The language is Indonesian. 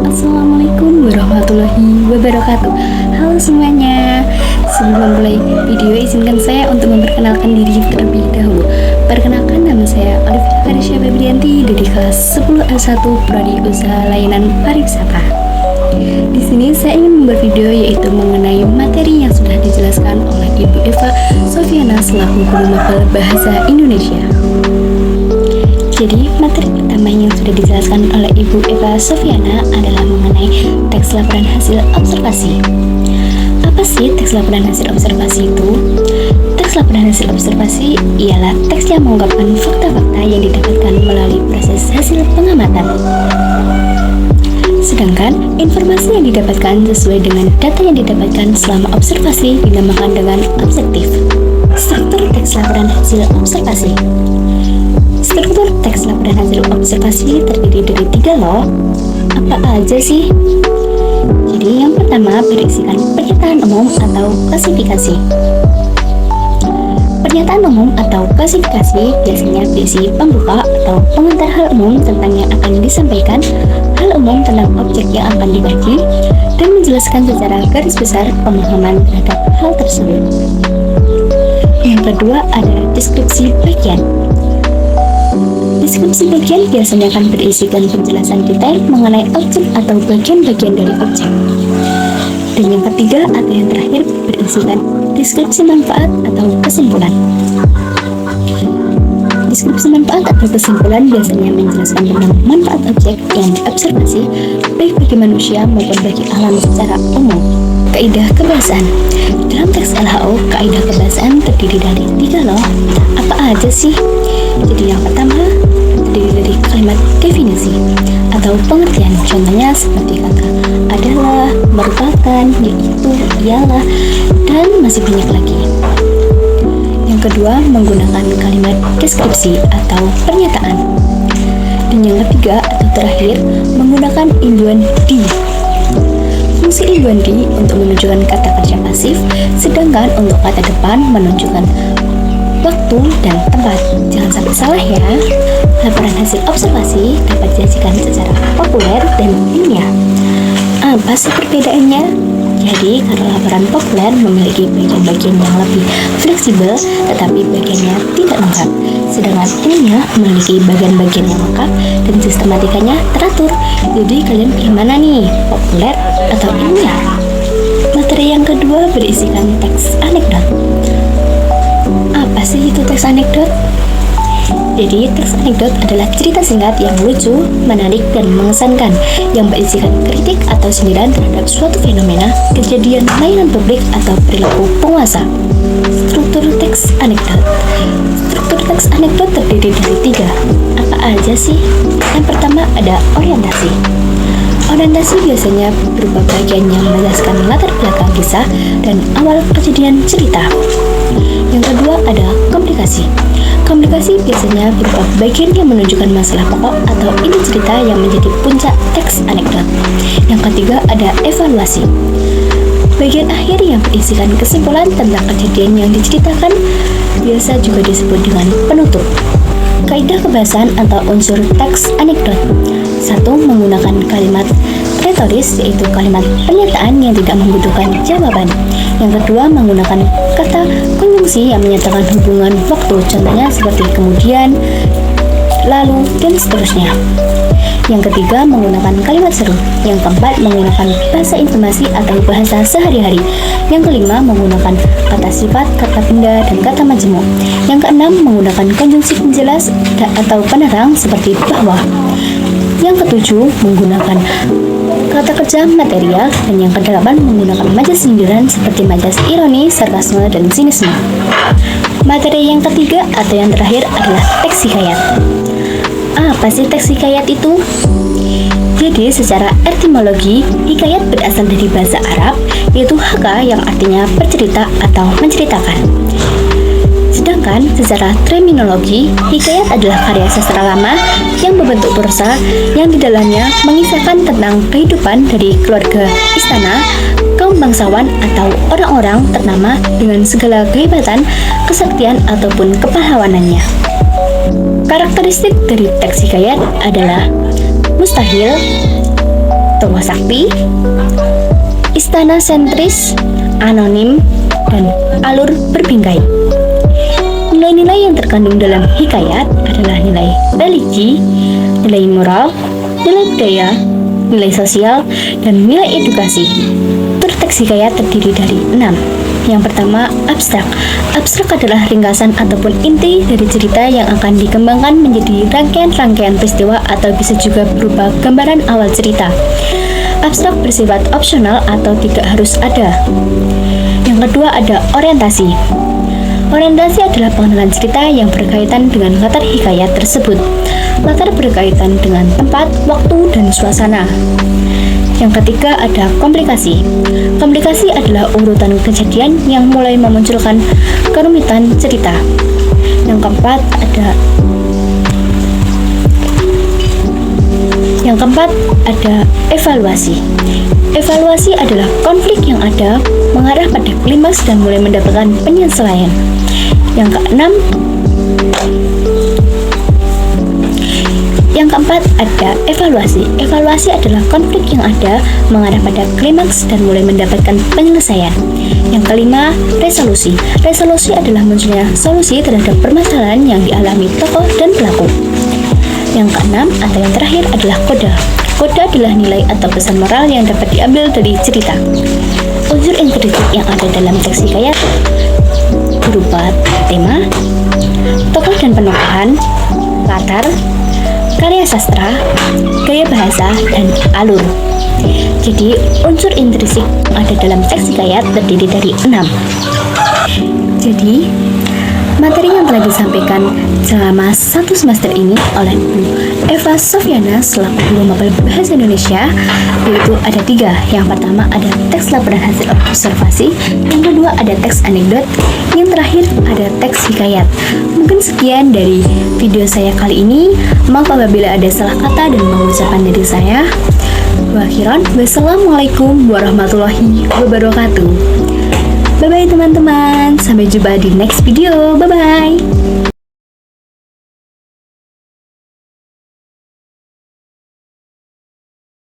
Assalamualaikum warahmatullahi wabarakatuh. Halo semuanya. Sebelum mulai video, izinkan saya untuk memperkenalkan diri terlebih dahulu. Perkenalkan, nama saya Olivia Karisya Febrianti dari kelas 10 S1 Prodi Usaha Layanan Pariwisata. Di sini saya ingin membuat video yaitu mengenai materi yang sudah dijelaskan oleh Ibu Eva Sofiana selaku guru mapel bahasa Indonesia. Jadi, materi pertama yang sudah dijelaskan oleh Ibu Eva Sofiana adalah mengenai teks laporan hasil observasi. Apa sih teks laporan hasil observasi itu? Teks laporan hasil observasi ialah teks yang mengungkapkan fakta-fakta yang didapatkan melalui proses hasil pengamatan. Sedangkan informasi yang didapatkan sesuai dengan data yang didapatkan selama observasi dinamakan dengan objektif. Struktur teks laporan hasil observasi. Struktur teks laporan hasil observasi terdiri dari 3 loh. Apa aja sih? Jadi yang pertama berisikan pernyataan umum atau klasifikasi. Pernyataan umum atau klasifikasi biasanya berisi pembuka atau pengantar hal umum tentang yang akan disampaikan, hal umum tentang objek yang akan dikaji, dan menjelaskan secara garis besar pemahaman terhadap hal tersebut. Yang kedua ada deskripsi bagian. Deskripsi bagian biasanya akan berisikan penjelasan detail mengenai objek atau bagian-bagian dari objek. Dan yang ketiga atau yang terakhir berisikan deskripsi manfaat atau kesimpulan. Deskripsi manfaat atau kesimpulan biasanya menjelaskan tentang manfaat objek yang diobservasi baik bagi manusia maupun bagi alam secara umum. Kaidah kebahasaan. Dalam teks LHO, kaidah kebahasaan terdiri dari 3 loh. Apa aja sih? Jadi yang pertama terdiri dari kalimat definisi atau pengertian. Contohnya seperti kata adalah, merupakan, yaitu, ialah, dan masih banyak lagi. Yang kedua menggunakan kalimat deskripsi atau pernyataan. Dan yang ketiga atau terakhir menggunakan imbuhan di. Fungsi imbuhan di untuk menunjukkan kata kerja pasif, sedangkan untuk kata depan menunjukkan waktu dan tempat. Jangan sampai salah ya. Laporan hasil observasi dapat disajikan secara populer dan ilmiah. Apa sih perbedaannya? Jadi, karena laporan populer memiliki bagian-bagian yang lebih fleksibel, tetapi bagiannya tidak lengkap. Sedangkan ilmiah memiliki bagian-bagian yang lengkap dan sistematikanya teratur. Jadi, kalian pilih mana nih? Populer atau ilmiah? Materi yang kedua berisikan teks anekdot. Apa sih itu teks anekdot? Jadi, teks anekdot adalah cerita singkat yang lucu, menarik, dan mengesankan yang berisikan kritik atau sindiran terhadap suatu fenomena, kejadian, layanan publik, atau perilaku penguasa. Struktur teks anekdot. Struktur teks anekdot terdiri dari 3. Apa aja sih? Yang pertama ada orientasi. Orientasi biasanya berupa bagian yang menjelaskan latar belakang kisah dan awal kejadian cerita. Yang kedua ada komunikasi. Komunikasi biasanya berupa bagian yang menunjukkan masalah pokok atau inti cerita yang menjadi puncak teks anekdot. Yang ketiga ada evaluasi. Bagian akhir yang berisikan kesimpulan tentang kejadian yang diceritakan biasa juga disebut dengan penutup. Kaidah kebahasaan atau unsur teks anekdot. 1. Menggunakan kalimat retoris, yaitu kalimat pernyataan yang tidak membutuhkan jawaban. Yang kedua, menggunakan kata konjungsi yang menyatakan hubungan waktu, contohnya seperti kemudian, lalu, dan seterusnya. Yang ketiga, menggunakan kalimat seru. Yang keempat, menggunakan bahasa intonasi atau bahasa sehari-hari. Yang kelima, menggunakan kata sifat, kata benda, dan kata majemuk. Yang keenam, menggunakan konjungsi penjelas atau penerang seperti bahwa. Yang ketujuh, menggunakan kata kerja material. Dan yang kedelapan, menggunakan majas sindiran seperti majas ironi, sarkasme, dan sinisme. Materi yang ketiga atau yang terakhir adalah teks hikayat. Apa sih teks hikayat itu? Jadi secara etimologi, hikayat berasal dari bahasa Arab, yaitu haka yang artinya bercerita atau menceritakan. Sedangkan secara terminologi, hikayat adalah karya sastra lama yang berbentuk prosa yang di dalamnya mengisahkan tentang kehidupan dari keluarga istana, kaum bangsawan atau orang-orang ternama dengan segala kehebatan, kesaktian ataupun kepahlawanannya. Karakteristik dari teks hikayat adalah mustahil, tokoh sakti, istana sentris, anonim, dan alur berbingkai. Nilai-nilai yang terkandung dalam hikayat adalah nilai religi, nilai moral, nilai budaya, nilai sosial, dan nilai edukasi. Teks hikayat terdiri dari 6. Yang pertama, abstrak. Abstrak adalah ringkasan ataupun inti dari cerita yang akan dikembangkan menjadi rangkaian-rangkaian peristiwa atau bisa juga berupa gambaran awal cerita. Abstrak bersifat opsional atau tidak harus ada. Yang kedua ada orientasi. Orientasi adalah pengenalan cerita yang berkaitan dengan latar hikayat tersebut. Latar berkaitan dengan tempat, waktu, dan suasana. Yang ketiga ada komplikasi. Komplikasi adalah urutan kejadian yang mulai memunculkan kerumitan cerita. Yang keempat ada evaluasi. Evaluasi adalah konflik yang ada mengarah pada klimaks dan mulai mendapatkan penyesuaian. Yang keempat ada evaluasi. Evaluasi adalah konflik yang ada mengarah pada klimaks dan mulai mendapatkan penyelesaian. Yang kelima, resolusi. Resolusi adalah munculnya solusi terhadap permasalahan yang dialami tokoh dan pelaku. Yang keenam atau yang terakhir adalah kode. Kode adalah nilai atau pesan moral yang dapat diambil dari cerita. Unsur intrinsik yang ada dalam teks hikayat berupa tema, tokoh dan penokohan, latar, karya sastra, gaya bahasa, dan alur. Jadi, unsur intrinsik yang ada dalam teks hikayat terdiri dari 6. Jadi, materi yang telah disampaikan selama 1 semester ini oleh Bu Eva Sofyana selaku guru mapel bahasa Indonesia yaitu ada 3. Yang pertama ada teks laporan hasil observasi, yang kedua ada teks anekdot, yang terakhir ada teks hikayat. Mungkin sekian dari video saya kali ini. Maaf apabila ada salah kata dan pengucapan dari saya. Wassalamualaikum warahmatullahi wabarakatuh. Bye-bye teman-teman, sampai jumpa di next video, bye-bye.